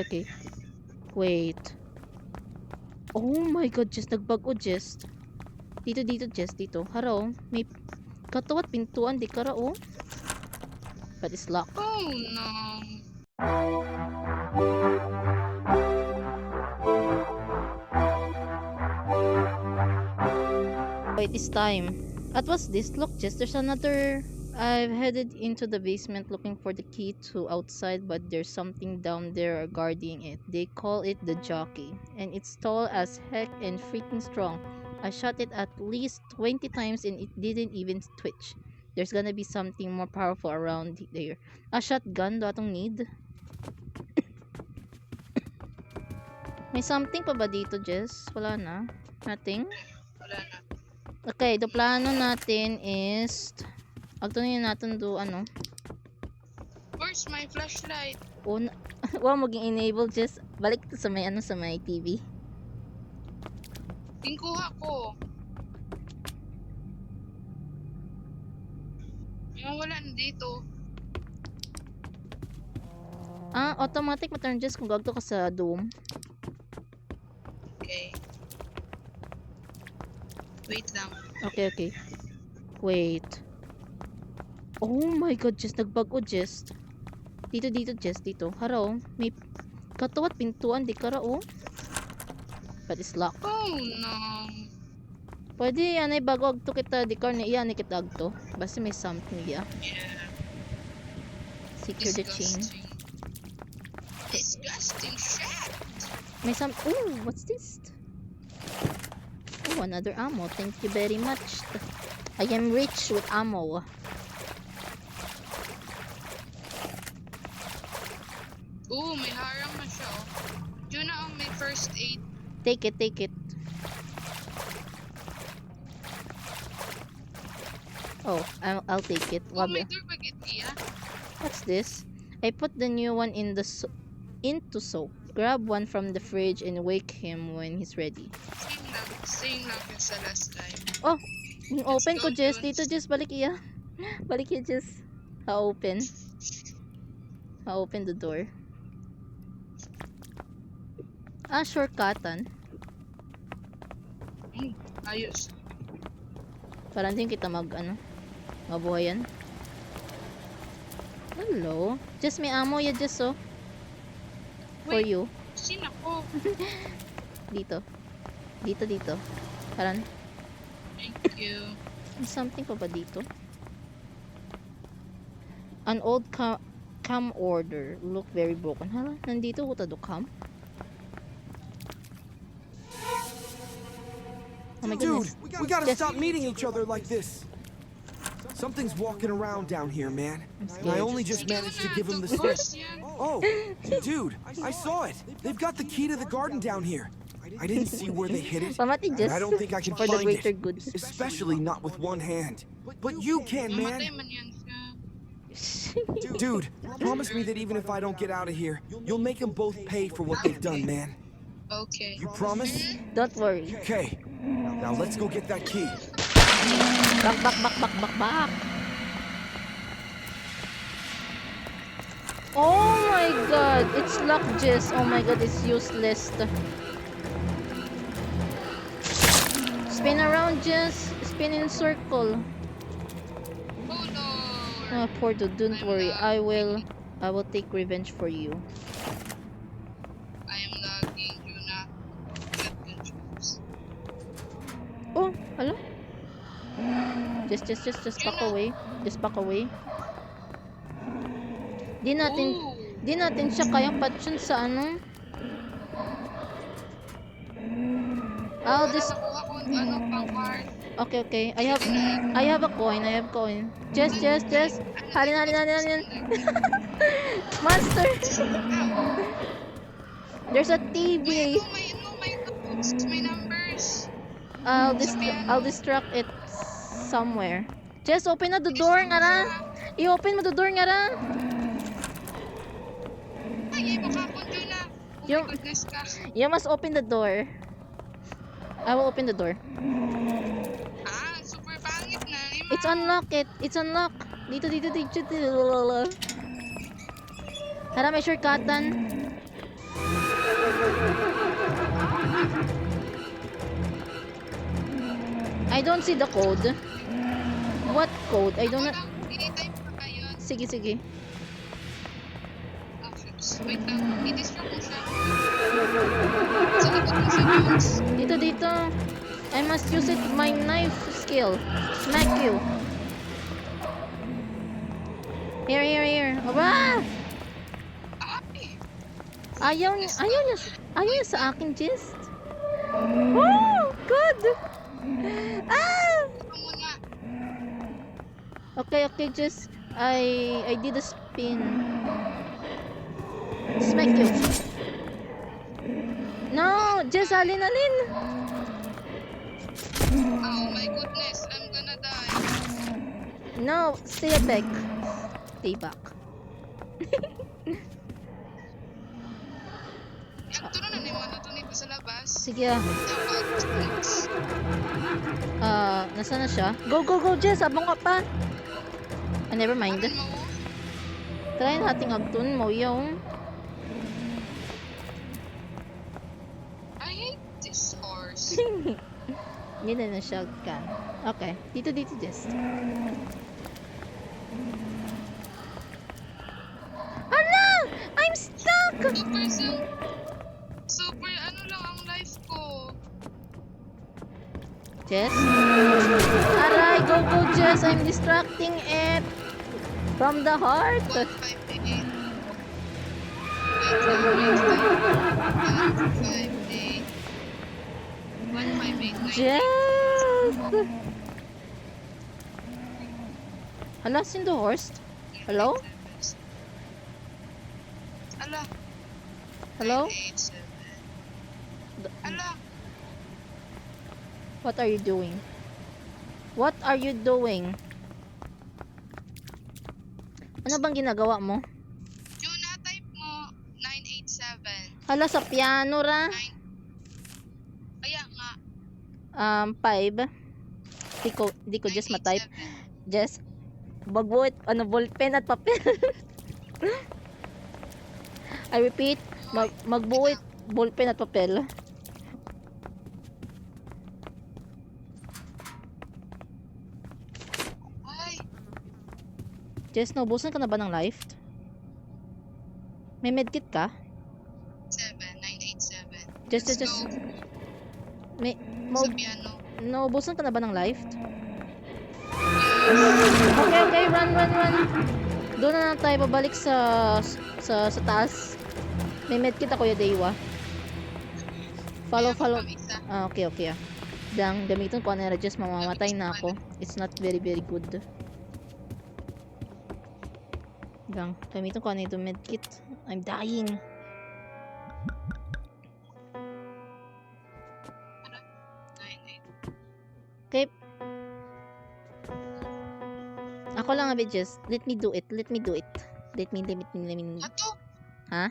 Okay. Wait. Oh my god, Jess. Nagbago, Jess. Dito, Jess. Dito. Haro. May katuwat pintuan. Di kara, oh. But it's locked. Oh no. Wait, it's time. At what's this? Look, Jess. There's another... I've headed into the basement looking for the key to outside, but there's something down there guarding it. They call it the jockey, and it's tall as heck and freaking strong. I shot it at least 20 times and it didn't even twitch. There's gonna be something more powerful around there. A shotgun, do atong need? May something pa ba dito, Jess? Wala na? Nothing? Wala na. Okay, the plano natin is... Agtunin natin do ano. Where's my flashlight? Wow, maging enable, Jess. Balik to sa may ano, sa may TV. Tingkuha ko. Wala na dito. Automatic ma-turn, Jess, kung gagto ka sa Doom. Okay. Wait lang. Okay. Wait. Oh my god, Jess. Nagbago, Jess. Dito, Jess. Dito. Haro. May katuwat pintuan. Di kara, oh. But it's locked. Oh no. Pwede yan ay bago agto kita. Di kar na iyan ay kita agto. Basta may something ya. Yeah. Secure the chain. Disgusting shit. May some... Oh, what's this? Oh, another ammo. Thank you very much. I am rich with ammo. Oh, may harang na siya. Yun na ang may first aid. Take it. Oh, I'll take it. Oh, may durbaget iya. What's this? I put the new one in the into soap. Grab one from the fridge and wake him when he's ready. Same lang yung sa last time. Oh, yung open ko, go, Jess. Jules. Dito, Jess. Balik iya. Balik iya, Jess. Ha-open the door. Shortcutan. Ayos. Parang din kita mabuhayan. Hello. Just may ammo ya, Jess, oh. For Wait. you. Sin ako. Dito. Parang, Thank you. may something pa ba dito? An old cam order. Look very broken. Hala, nandito ko do cam. Oh my Dude, goodness. we gotta Yes. stop meeting each other like this. Something's walking around down here, man. And I only just managed to give him the stick. Oh, dude, I saw it. They've got the key to the garden down here. I didn't see where they hid it. Pamati, And Jess. I don't think I can For the find greater it. good. Especially not with one hand. But you can, Mamatay man. man yan siya. Dude, promise me that even if I don't get out of here, you'll make them both pay for what they've done, man. Okay. You promise? Don't worry. Okay. Now let's go get that key. Back. Oh my god, it's locked, Jess. Oh my god, it's useless. Spin around, Jess. Spin in circle. Oh no. Oh, poor dude, don't worry. I will take revenge for you. I am lagging. Do not get controls. Oh, hello? Just back away. Just back away. Di natin siya kayang patchun sa ano. This Nakuha ko pang card. okay. I have a coin. Just. Halin. Monster. There's a TV. May numbers. I'll distract it somewhere. Just open na the door nga ra. I-open mo the door nga ra. Ay, mo ka kung na. Oh Yung- my goodness ka. You must open the door. I will open the door. Super pangit na. It's unlocked. Dito. Tara, may shortcutan. I don't see the code. What code? I don't know. Wala, i-type pa kayo. Sige, sige. Ah, shucks. Wait lang, i-destroy mo siya. Sa likod mo siya, Jones. Dito. I must use it my knife skill. Smack you. Here. Aba! Ay! Ayaw niya sa akin, Jess. Oh, good. Ah! Ito muna. Okay, Jess. I did a spin. Smack you. No, Jess, alin. Oh my goodness, I'm gonna die. No, stay back. Stay back. Ito na ni mo natunig ko sa labas. Sige ah. Dapat, Nasaan na siya? Go, Jess. Abang ka pa. Never mind. amin mo. Try nating agtun mo yung... I hate this horse. Hindi na shotgun. Okay. Dito, Jess. Ala! I'm stuck! Super ano lang ang life ko. Jess? Aray, go, Jess. I'm distracting it. From the heart. 158. Wait lang. 158. 158. Jess! Hala, seen the horse? Hello? Ala. Hello? 987. Ala. What are you doing? What are you doing? Ano bang ginagawa mo? Juna, type mo 987. Hala, sa piano ra. Kaya nga. 5. Di ko just ma-type. Just, bagbuit, ballpen at papel. I repeat, magbuit, ballpen at papel. Ay, Jess, naubusan ka na ba ng life? May medkit ka? 987. Just, may, Sa piano. naubusan ka na ba ng life? Okay, run. Doon na lang tayo babalik sa taas. May medkit ako, Yadewa. Follow. Isa. Okay. Gamitin ko na just mamamatay na ako. It's not very good. Gamitin ko na ito medkit. I'm dying. Okay. Ako lang abi just. Let me do it. Let me. Ato? Ha?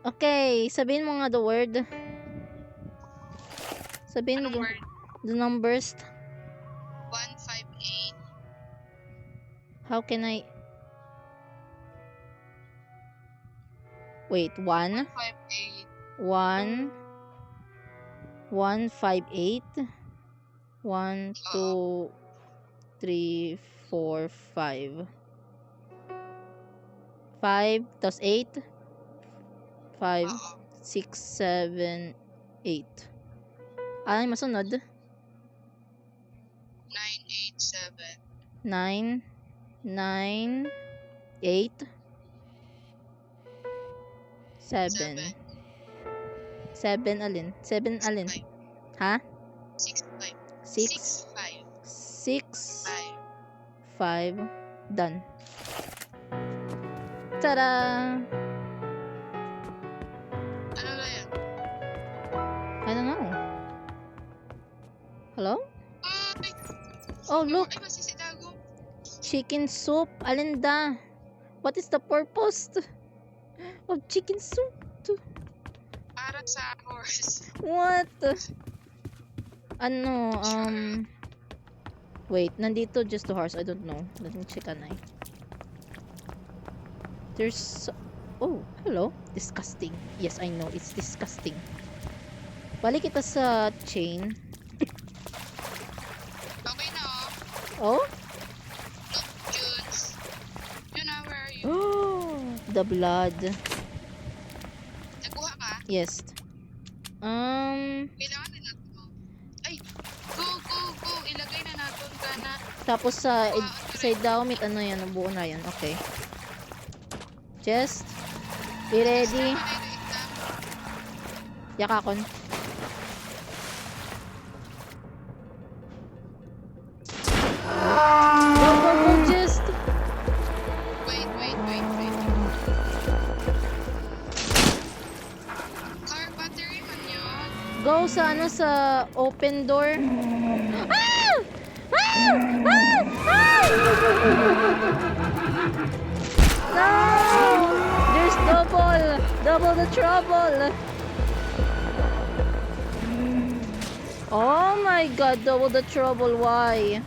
Okay, sabihin mo nga the word. Sabihin mo Anong word? the numbers. 158. How can I... Wait, 1, 158. 1, 158, 1, 2, 3, 4, 5. 5, tas 8. 5, 6, 7, 8. Ano yung masunod? 987. 9, 9, 8, 7. 7 alin? 7 alin? Ha? 65. 6, 65. 6, 5. Done. Tada! Ano na yan? I don't know. Hello? Ay! Oh, look! Ay, masisitago. Chicken soup. Alinda. What is the purpose of chicken soup? Para sa horse. What? Ano, wait, nandito just the horse. I don't know. Let me check anay. There's... Oh, hello. Disgusting. Yes, I know. It's disgusting. Balik kita sa chain. Okay na Oh? oh. Junes. Juna, where are you? The blood. Nakuha ka? Yes. Kailangan na natin mo. Ay! Go! Ilagay na natin ka na. Tapos sa Daumit, ano yan? Buo na yan. Okay. Chest. Be ready. Yakakon. Go, chest. Wait. Car battery man yun. Go sa open door. Ah! No! There's double the trouble. Oh my god, double the trouble. Why?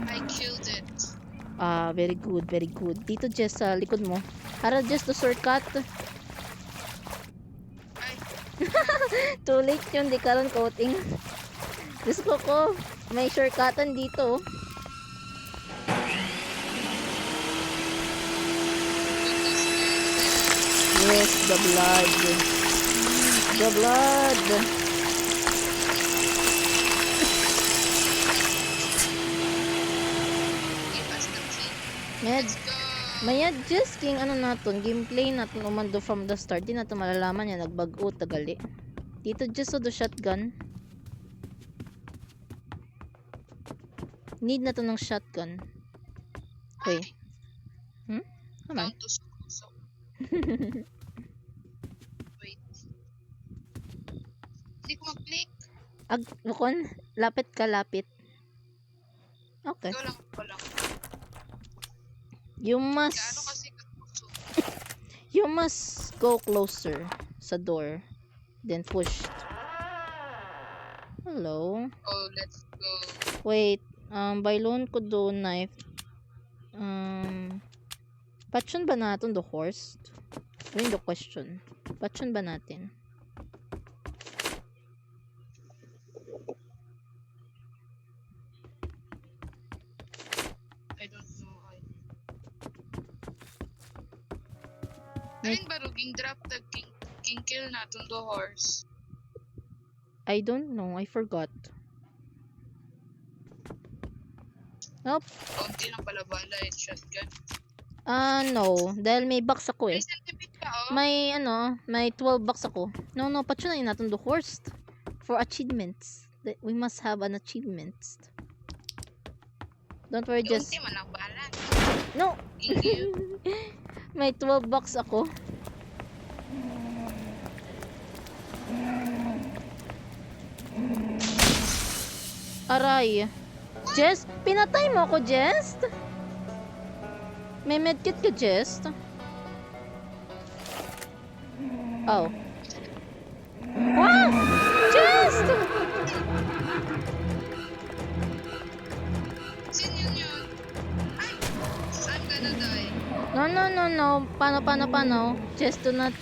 I killed it. Very good, very good. Dito, Jess, sa likod mo. Para just the shortcut. Ay, Too late yun, di karon coating. Diyos ko, may shortcutan dito. Yes, the blood. The blood. give us the key. Med, Let's go. maya just king naton, gameplay naton umando from the start. Di nato malalaman yan, nagbag-o tagali. Dito just do shotgun. Need na to ng shotgun. Okay. Naman. Down to so. Wait. Hindi ko mag-click. Bukon, lapit ka, lapit. Okay. Ikaw lang. You Gaano must kasi kapuso. you must go closer sa door. Then push. Hello. Oh, let's go. Wait. Bailon ko do knife. Patchon ba natin the horse? Yun the question. Patchon ba natin? I don't know. Alin ba ruging drop the king kill natin the horse? I don't know. I forgot. Nope. Konti lang pala bala yung shotgun. No. Dahil may box ako eh. May scientific ka oh. May 12 bucks ako. No, patchon na natin the horse. For achievements. We must have an achievements. Don't worry, just... Konti man lang bala. No! Thank you. May 12 bucks ako. Aray. Jess, pinatay mo ako, Jess? May medkit ka, Jess? Oh. Wow! Jess! Sino yun? Ay! I'm gonna die. No. Paano? Jess, do not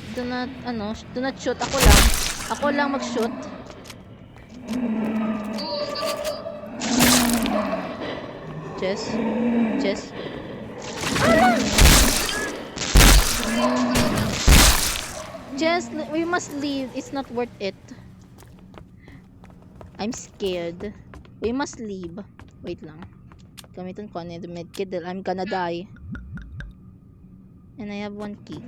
shoot. Ako lang mag-shoot. Oo, ganito. Jess. Jess, we must leave. It's not worth it. I'm scared. We must leave. Wait lang. Gamitin ko the medkit dahil I'm gonna die. And I have one key.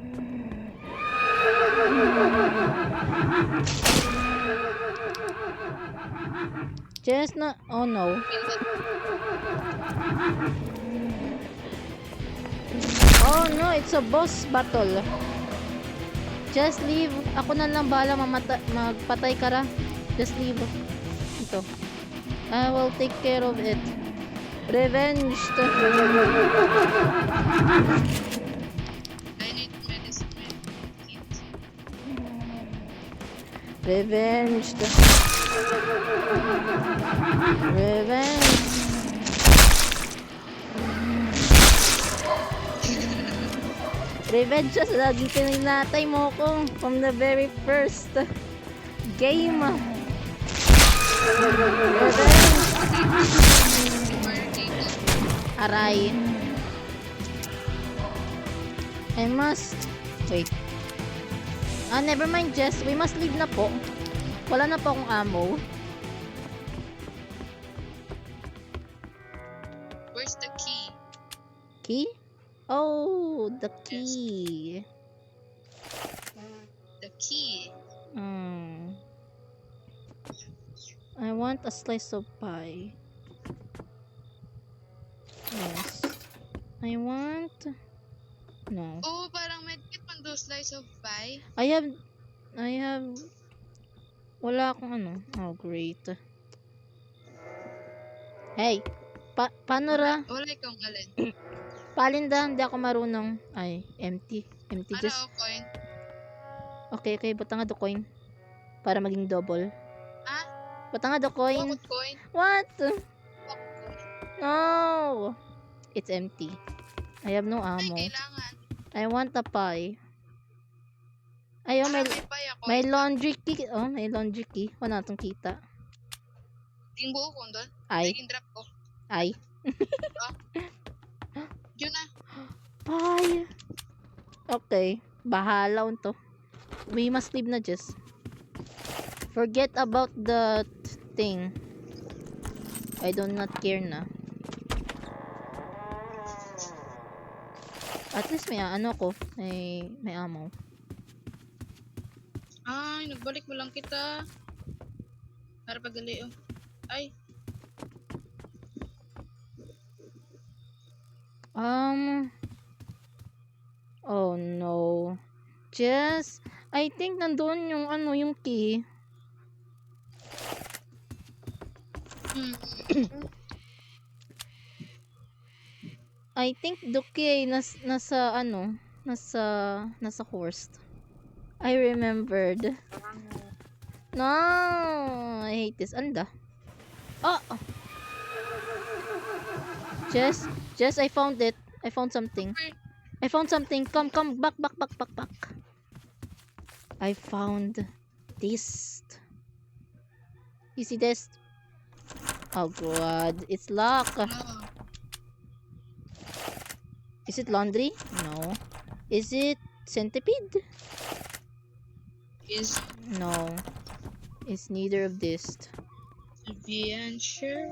Jess na... Oh no. Oh no, it's a boss battle. Just leave. Ako na lang bahala magpatay ka ra. Just leave. Ito. I will take care of it. Revenge. I need medicine. Revenge. Revenge. Revenge siya sa laging pininatay mo ko from the very first game. Revenge. Fire table. Aray. I must... Wait. Never mind, Jess. We must leave na po. Wala na po akong ammo. Where's the key? Key? Oh, the key. The key. I want a slice of pie. Yes. I want... No. Oh, parang medkit man do slice of pie. I have... Wala akong ano. Oh, great. Hey! Paano ra? Wala ikong alin. Palinda, hindi ako marunong. Ay, empty. Empty Para just... o coin. Okay, buta nga do coin. Para maging double. Ha? Buta nga do coin. Bakit coin? What? Bakit coin? No! It's empty. I have no Ay, ammo. kailangan. I want a pie. Ayun, Para may pie ako. may laundry key. Oh, may laundry key. Wala natong kita. Ting buo ko doon. Ay, Naging drop ko. ay. Yun na. Pie. Okay. Bahala to. We must leave na, Jess. Forget about the thing. I do not care na. At least may ano ko. May ammo. Ay, nagbalik mo lang kita. Para pagali oh. Ay, Oh no. Jess, I think nandoon yung ano, yung key. I think the key nasa ano, nasa horse. I remembered. No, I hate this. Anda. Oh. Jess, I found it. I found something. I found something. Come, back. I found this. You see this? Oh god, it's locked. no. Is it laundry? No. Is it centipede? Is No. It's neither of this. adventure.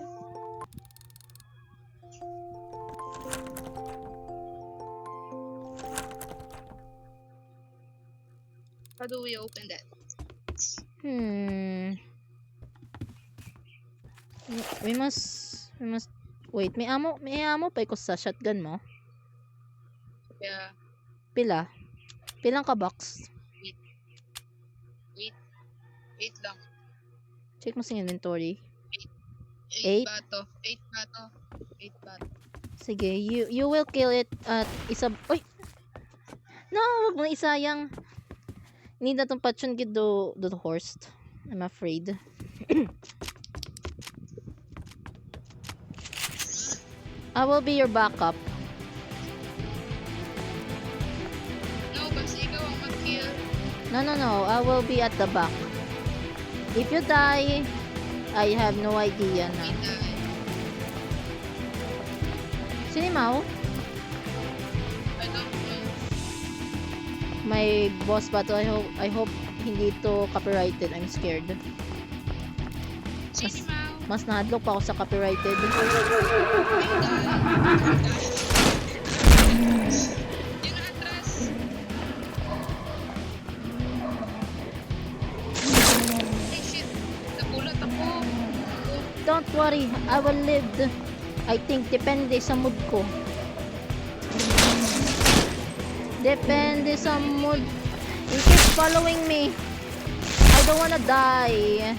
How do we open that? We must wait, may ammo pa ko sa shotgun mo. Yeah. Pilang ka box? Wait lang. Check mo sa inventory. 8 Eight? bato. 8 bato. 8 bato. Sige, you will kill it at isa. Oy. No, wag mo isayang. Need na tong patyon gid do horse. I'm afraid. I will be your backup. No, kasi ikaw ang mag-kill. No. I will be at the back. If you die, I have no idea na. Sinimaw? I don't know. My boss ba to? I hope hindi to copyrighted. I'm scared. Sino Mau? Mas nahadlok pa ako sa copyrighted. Yun na atras. Ay shit. Nagulat ako. Don't worry, I will live. I think depende sa mood ko. Depende sa mood. You keep following me. I don't wanna die.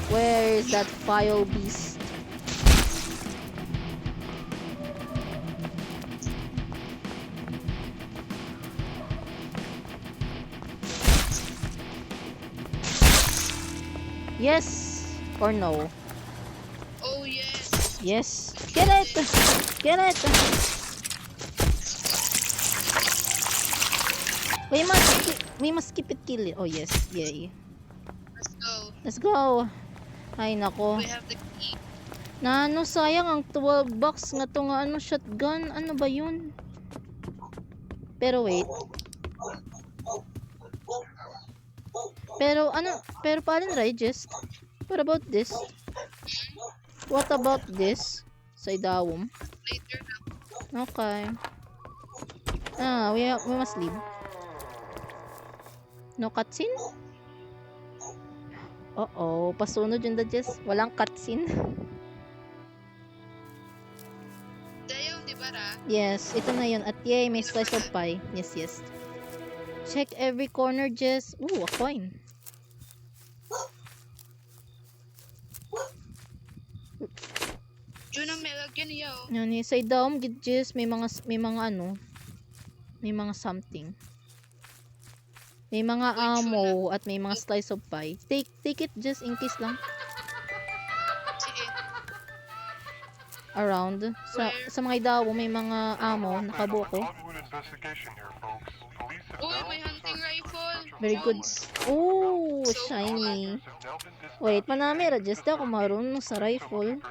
Where is that file beast? Yes or no? Oh yes. Yes. Get it! Get it! We must keep it kill it. Oh yes, yay. Let's go. Let's go. Ay nako. We have the key. Na ano, sayang ang 12 bucks nga to nga ano, shotgun. Ano ba yun? Pero wait. Pero palin Regis. What about this? What about this? Sa idawom. Later na. Okay. We must leave. No cutscene? Uh-oh, pasunod yung Jess. Walang cutscene. Dayaw, di ba ra? Yes, ito na yun. At yay, may slice of pie. Yes, yes. Check every corner, Jess. Ooh, a coin. Yun ang may lagyan niya, oh. Yan, sa idawom, Jess, may mga ano, may mga something. May mga ammo at may mga slice of pie. Take it just in case lang. Sige. Around. Sa mga idawom, may mga ammo. Nakabuko. Uy, may hunting rifle. Very good. Ooh, shiny. Wait, manami, Jess, di ako marunong sa rifle.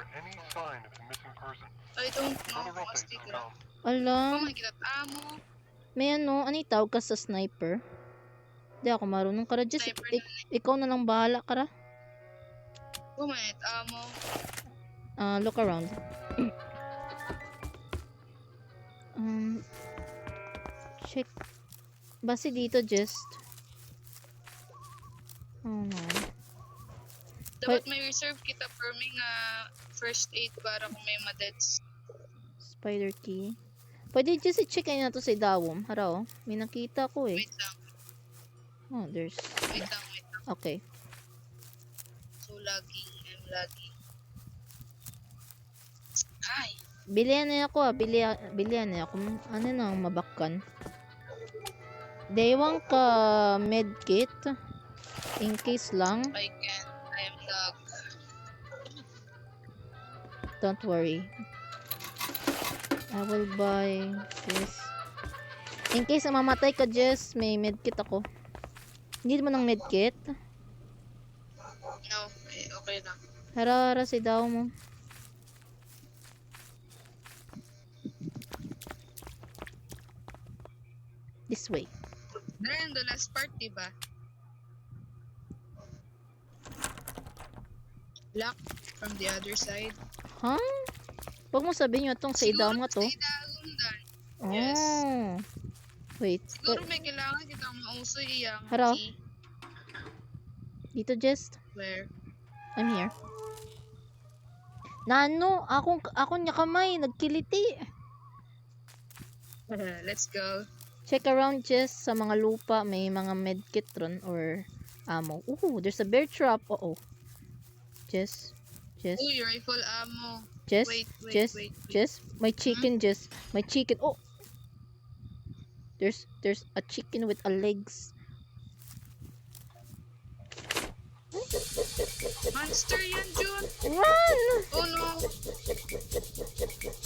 I don't know. Mastig ra. Ala. Oh my God, amo. May ano tawag ka sa sniper? Di ako marunong ka, Jess. Sniper na Ikaw na lang bahala ka ra. Oh my God, amo. Look around. Check. Base dito, just. Oh no. Dapat may reserve kita for me nga first aid para kung may madeds. Spider key. Pwede just i-check na to sa idawom. Haraw. May nakita ko eh. Wait lang. Oh, there's. Wait lang. Okay. So, I'm lagging. Hi. Bilihan na ako bilihan na ako. Ano nang mabakkan? Daywang ka medkit. In case lang. I can. I am lag. Don't worry. I will buy this. In case na mamatay ka, Jess, may medkit ako. Hindi mo ng medkit? No. Okay lang. Hara si daw mo. This way. Then, the last part, diba? Lock from the other side. Huh? Huwag mo sabihin nyo itong sa idaw nga to. Sa idawom dan. Oh. Yes. Wait. Siguro may kailangan kitang mausoy iyang Haro. key. Dito, Jess. Where? I'm here. Nano, ako niya kamay, nagkiliti. Let's go. Check around, Jess, sa mga lupa, may mga medkit ron or ammo. Ooh, there's a bear trap. Uh-oh. Jess. Uy, rifle ammo. Jess. Wait. Jess. My chicken, Jess. My chicken. Oh. There's a chicken with a legs. Monster yan, June. Run! Oh no.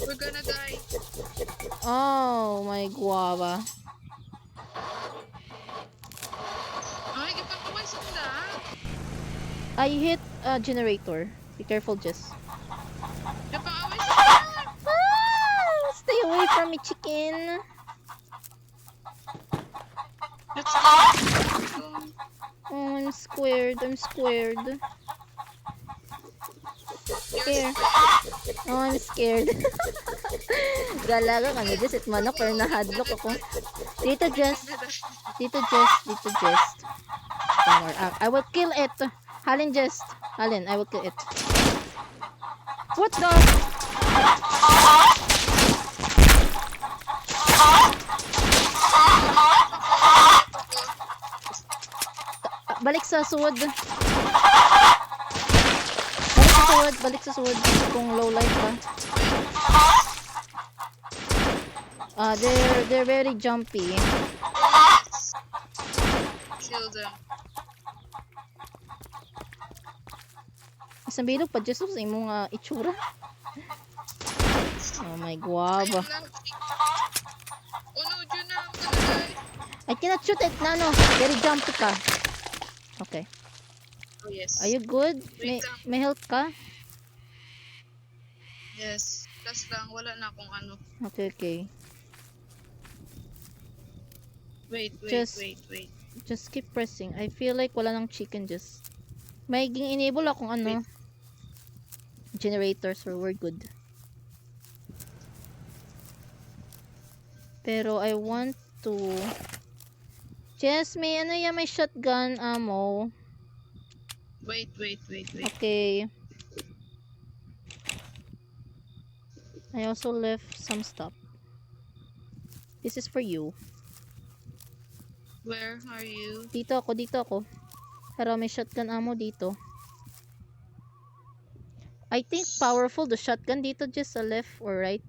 We're gonna die. Oh my guava. Ay, ipagkaway sa tanda. I hit a generator. Be careful, Jess. Ipang-away sa tanda. Stay away from me, chicken. Let's go. Oh, I'm scared. Scared. Oh, I'm scared. Galaga kami, Jess. It manok pero nahadlock ako. Dito, Jess. Don't worry. I will kill it. Halin, Jess. Halin, I will kill it. What the? Balik sa sword. Balik sa sword. Kung low life ka. They're very jumpy. Kill them. Isang bilog pa, Jess, sa imong itsura. Oh my guava. Ayun lang. Oh no, Jun na. I'm gonna die. I cannot shoot it, Nano. Very jumpy ka. Okay. Oh yes. Are you good? Wait May health ka? Yes. Tas lang, wala na akong ano. Okay, okay. Wait. Just keep pressing. I feel like wala nang chicken just. May enable akong ano. Generator, so we're good. Pero I want to... Jess, may ano yan, may shotgun ammo. Wait. Okay. I also left some stuff. This is for you. Where are you? Dito ako. Pero may shotgun ammo dito. I think powerful the shotgun dito, just sa left or right.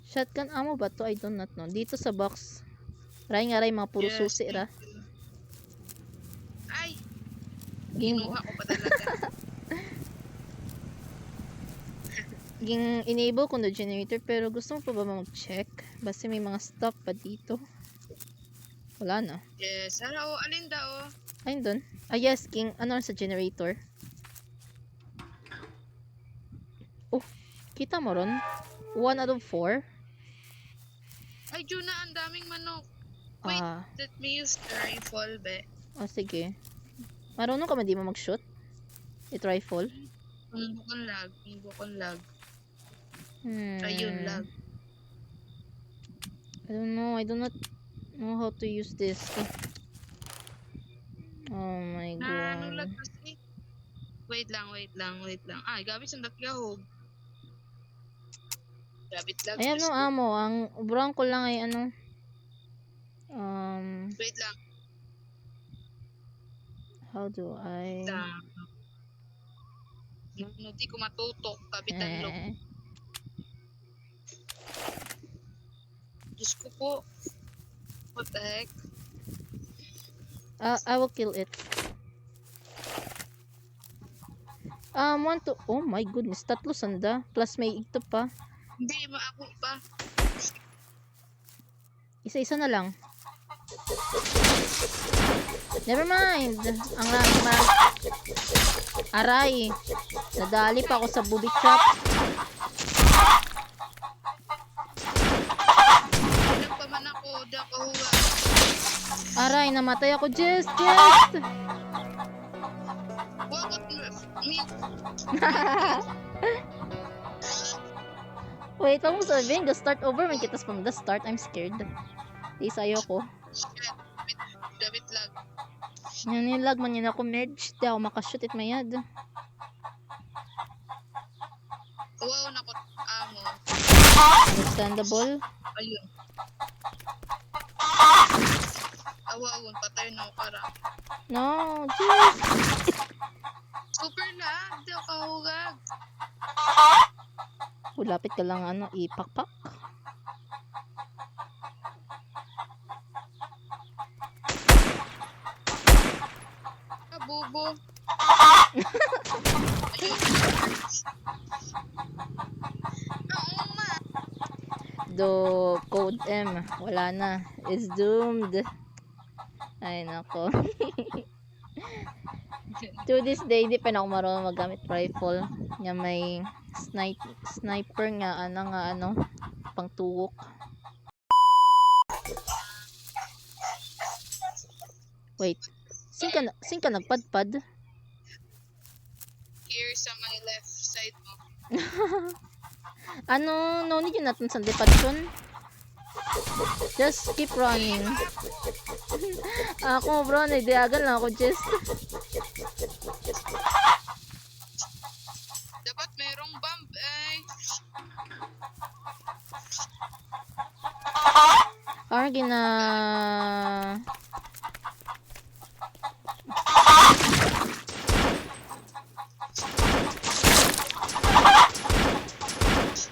Shotgun ammo ba to? I do not know. Dito sa box. Aray, mga puro Yes, susi ra. Ay! Game Kinuha ko pa talaga. enable ko na generator, pero gusto mo pa ba mag-check? Basta may mga stuff pa dito. Wala na. Yes. Hala, oh, alin daw? Ayun dun. Ah yes, King. Ano sa generator? Oh, kita mo ron? 1 out of 4? Ay, Juna, ang daming manok. Wait, let me use the rifle, be. Oh, sige. Marunong ka ba di mo mag-shoot? It rifle? Hindi ko lag. Ayun, lag. I do not know how to use this. Oh my Ano god. lag kasi? Wait lang. Ay, gabi sa nakyahog. Gabit lag. Ayan no, amo. Ang brown ko lang ay ano. Wait lang. How do I... Hindi ko matutok. Kabitan log. Diyos ko po. What the heck? I will kill it. Want to... Oh my goodness. 3 sanda. Plus may ito pa. Hindi, maako pa. Isa-isa na lang. Never mind. Ang lang. Aray. Nadali pa ako sa booby trap. Ilang pa man ako. Di ako huwa. Aray, namatay ako. Just. Wakot me. Wait, wag mo sabihin. Go start over. May kitas from the start. I'm scared. Please, ayoko. Gabit lag. Yan yung lag man yun ako medj. Di ako makashoot it mayad. Wow, nakot amo. Understandable. Ayun. Awawon, patay na ako para. No, jeez. Super lag. Di ako kahugag. Lapit ka lang ano, ipakpak. Bobo. Do code M. Wala na. Is doomed. Ay nako. To this day, di pa na ako marunong magamit rifle. Nga may sniper nga ano, pang tuwok. Wait. Sing ka nagpadpad? Here sa my left side mo. Ano, no need yun natin sa depadson. Just keep running. Ako bro, nagdiagan lang ako just. Dapat merong bomb ay. Parang gina...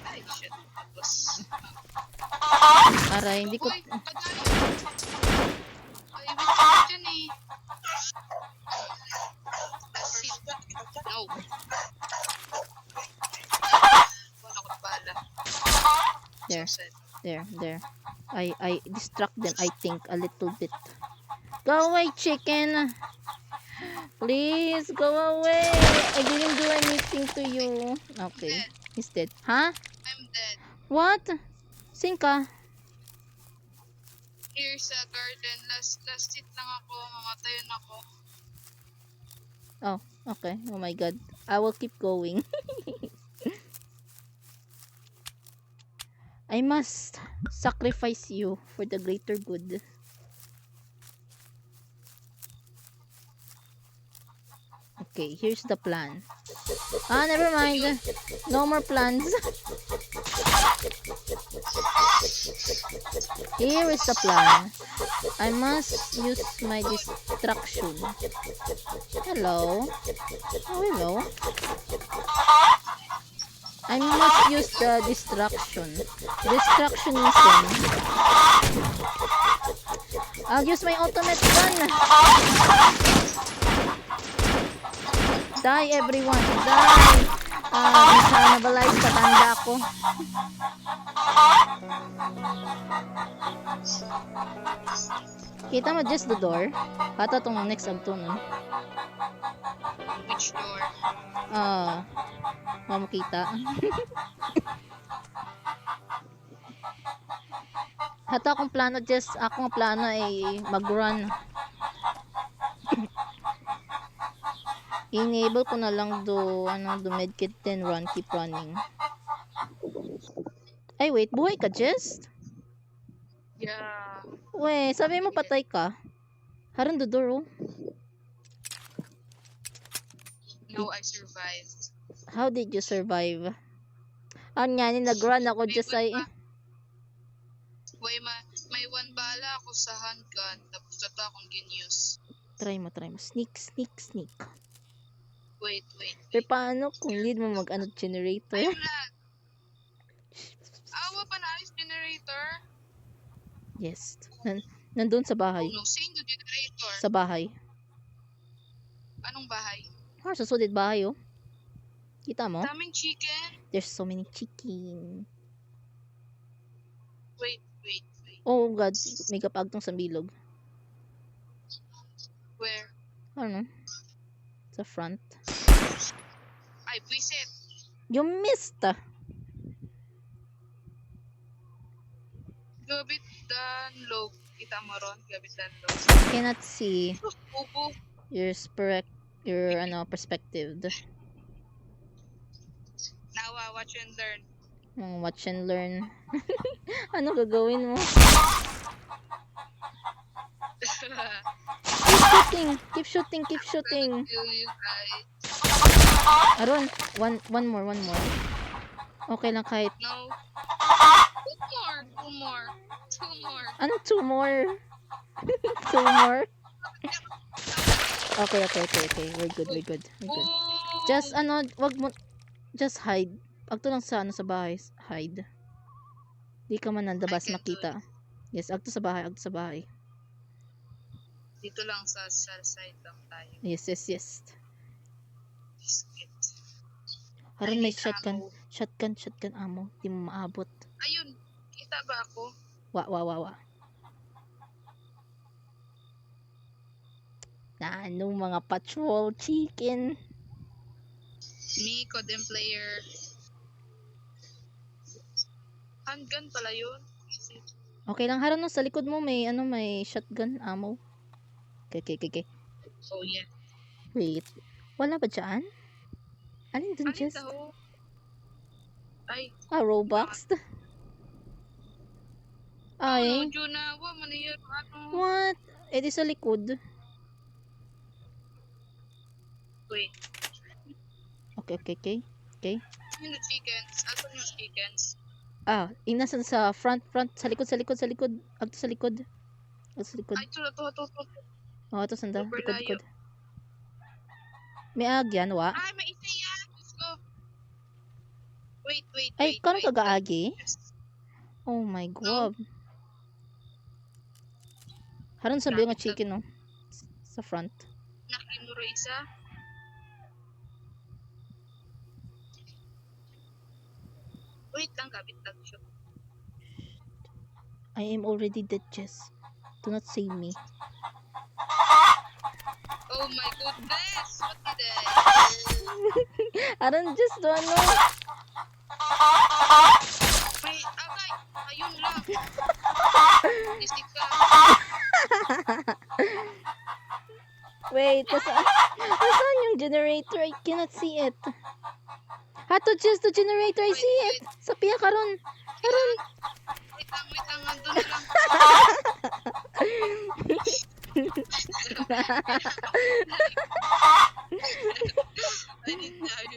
Ay, shit. Tapos. Aray, hindi ko... Uy, kadali. Ay, wait ka dyan eh. That's it. No. There. So sad. There. I distract them, I think, a little bit. Go away, chicken. Please, go away. I didn't do anything to you. Okay. Dead. He's dead. Huh? I'm dead. What? Sinka? Here sa garden. Last hit lang ako. Mamatayan ako. Oh, okay. Oh my god. I will keep going. I must sacrifice you for the greater good. Okay, here's the plan. Ah, never mind. No more plans. Here is the plan. I must use my distraction. Hello. Oh, hello. I must use the distraction. Distractionism. I'll use my ultimate gun. Die, everyone. Die. Nabalize, katanda ako. Kita mo just the door? Kata tong next agto, no? Which door? Mo kita. Hata akong plano, just akong plano ay mag-run. Enable ko na lang do medkit then run, keep running. Ay, wait, buhay ka, Jess? Yeah. Weh, sabi mo patay ka. Haran do door, oh. No, I survived. How did you survive? Ang nga, nag-run ako, just ay... May one bala ako sa handgun, tapos ito akong ginews. Try mo. Sneak. Wait. Pero paano kung need mo generator? I'm not. Awa pa na is generator. Yes. Nandun sa bahay. Oh no, sino generator? Sa bahay. Anong bahay? Sa sudid bahay, oh. Kita mo? Daming chicken. There's so many chicken. Wait. Oh god, may kapagtong sa bilog. Where? Ano? Sa front. Ay, visit. You missed! Gabit dan low. Kita mo ron, gabit dan low. Cannot see Upo. your perspective. Nawa, watch and learn. Watch and learn. Ano gagawin mo? Keep shooting. Kill you guys. Aron, one more. Okay lang kahit. No. Two more. Ano two more? Two more? Okay. We're good. Oh. Just wag mo just hide. Agto lang sa sa bahay, hide. Di ka man nandabas I can do makita. Yes, agto sa bahay. Dito lang sa side lang tayo. Yes. Biscuit. Haron I may need shotgun ammo. ammo. Di mo maabot. Ayun, kita ba ako? Wa. Anong mga patrol chicken? Me, Codem player. Handgun pala yun. Okay lang, haron no, sa likod mo may shotgun ammo. Okay. Oh yeah. Wait. Wala ba dyan? Alin dun, Alin Jess? daw? Ay. Robux? Ay. Ano, Juna, wa man yun. Ano? What? Eh di sa likod. Wait. Okay. Yung chickens. Asan yung chickens? Inasan sa front, sa likod. Agto sa likod. Ay, ito. Ito sanda. Super Likod. May agyan, wa? Ay, may isa yan. Let's go. Wait. Ay, karon ka gaagi? Yes. Oh my god. Haron sa nga chicken, no? Sa front. Nakimuro isa. Wait lang, kapit lang siya. I am already dead, Jess. Do not save me. Oh my goodness! What did Aran, just do ano. May agay! Ayun lang! Isik ka! Wait, nasaan yung generator? I cannot see it. Hato, Jess, the generator, I see it. Sa piya karon. Karon. Wait lang, andun na lang. I need tayo.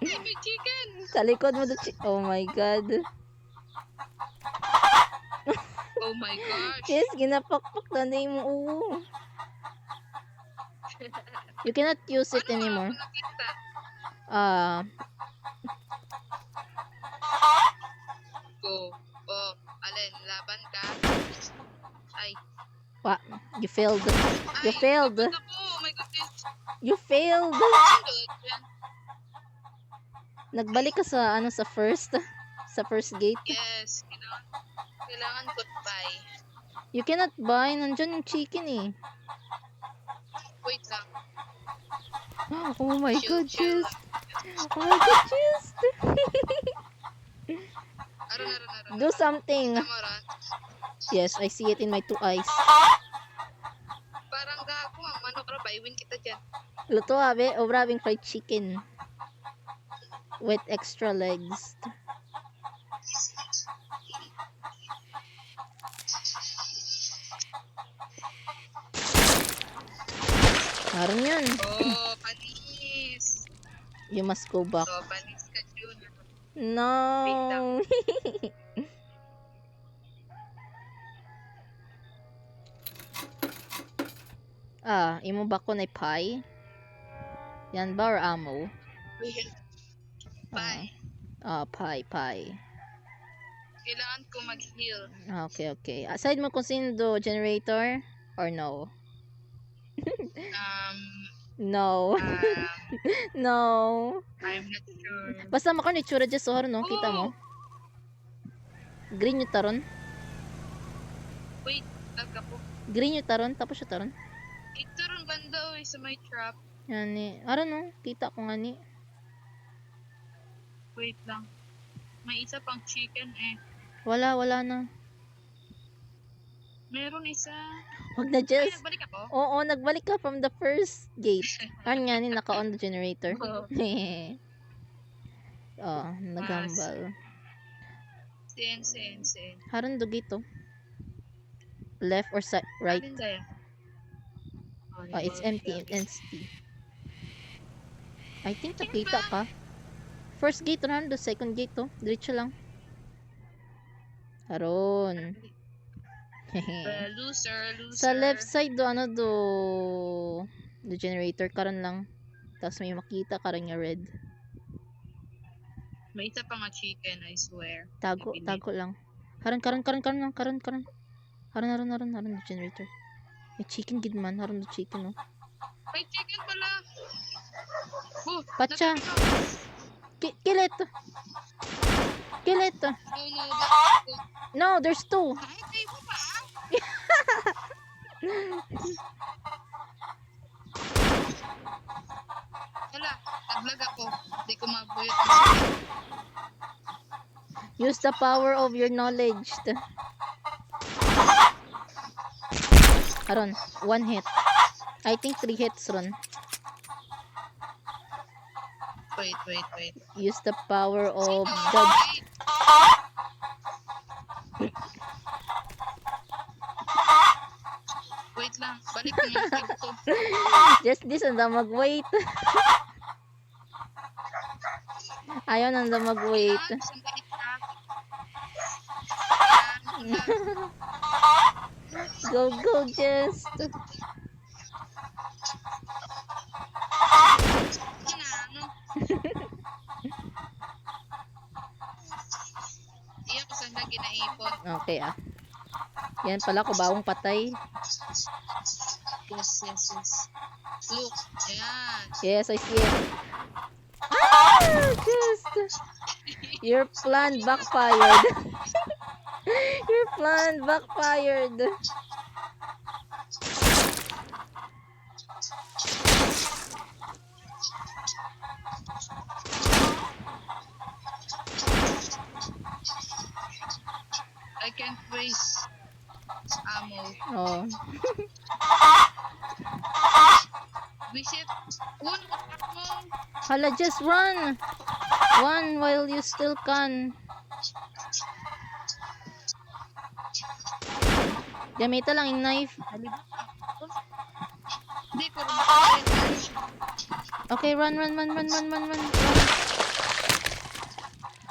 Ay, may chicken! Sa likod mo, oh my god. Oh my gosh! Jess, ginapakpak na na yung You cannot use it anymore. Ano nakita? Go. Oh, alin, laban ka? Ay. You failed. You failed. Ay, ako. Oh my goodness. You failed. Yan. Nagbalik ka sa first gate. Yes, kailangan goodbye. You cannot buy, nandiyan yung chicken eh. Wait lang. Oh my god, Chill. Jess. Oh my god, Jess. Aron. Do something. Tamaran. Yes, I see it in my 2 eyes. Parang gago ang manok ra ba? Iwin kita dyan. Luto abe, maraming fried chicken. With extra legs. Parang yun. Oh, panis. You must go back. So, panis ka, Jun. No. Imo ba ko na pie? Yan ba or ammo? Bye. Pie. Kailangan ko mag-heal. Okay. Aside mo kung sino do generator or no? No. No. I'm not sure. Basta maka ni tsura dyan sohar, no? Kita mo? Green yung taron. Wait, laga po. Green yung taron, tapos yung taron. Ito rin banda sa may trap. Yan ni. Aran no? Kita ko nga ni. Wait lang. May isa pang chicken eh. Wala na. Meron isa. Wag na, Ay, Jess. nagbalik ako? Oo, nagbalik ka from the first gate. Aran nga ni, naka-on the generator. Oo. Nagambal. Sen. Haran do gito. Left or right? Alin tayo? It's empty. I think nakita ka. First gate ron, the second gate to. Diretso lang. Haron. Loser. Sa left side do the generator karon lang. Tapos may makita karon nga red. May isa pa nga chicken, I swear. Tago lang. Haron lang, karon. Haron the generator. May chicken gid man, haron the chicken no. May chicken pala. Oh, Pacha. Kill it. No, there's 2. Ay, kayo mo pa. Wala, naglag ako. Hindi ko mabuyot. Use the power of your knowledge. Aron, 1 hit. I think 3 hits ron. Wait. Use the power of the... Wait lang, balik ko yung save ko. Just this na mag-wait. Ayaw na mag-wait. Sandali ka. Go, just. Iya ko saan na ginaipon. Okay Yan pala ko bawang patay. Yes. Look, yan. Yes, I see it. Just. Your plan backfired. plan backfired. I can't waste ammo. Oh. Visit. Ammo. Hala, just run. Run while you still can. Gamita lang yung knife. Hindi, puro makakain. Okay, run.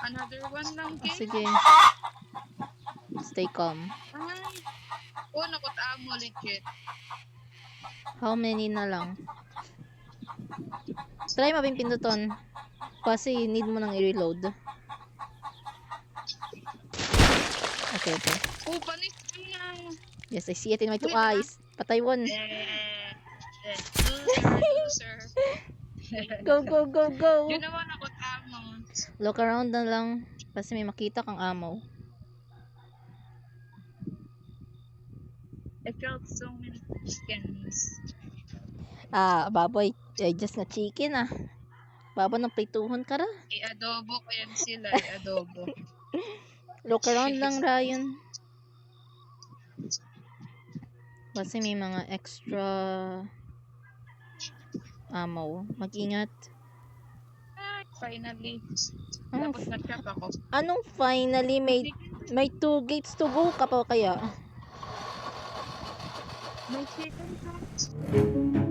Another one lang, Oh, Ken. sige. Stay calm. Ay. Nakot ammo, legit. How many na lang? Try mo bing pinduton. Kasi need mo nang i-reload. Okay. Panis lang. Yes, I see it in my two eyes. Patay one. Loser. Go. Yun naman nakot ammo. Look around na lang. Kasi may makita kang ammo. I felt so many chickens. Baboy. Just na chicken Babo ng prituhon ka ra. I-adobo ko yan sila. I-adobo. Look around lang, Ryan. Kasi may mga extra ammo. Mag-ingat. Finally. Anong, Tapos nag-trap ako. anong finally may 2 gates to go ka pa kaya? May chicken.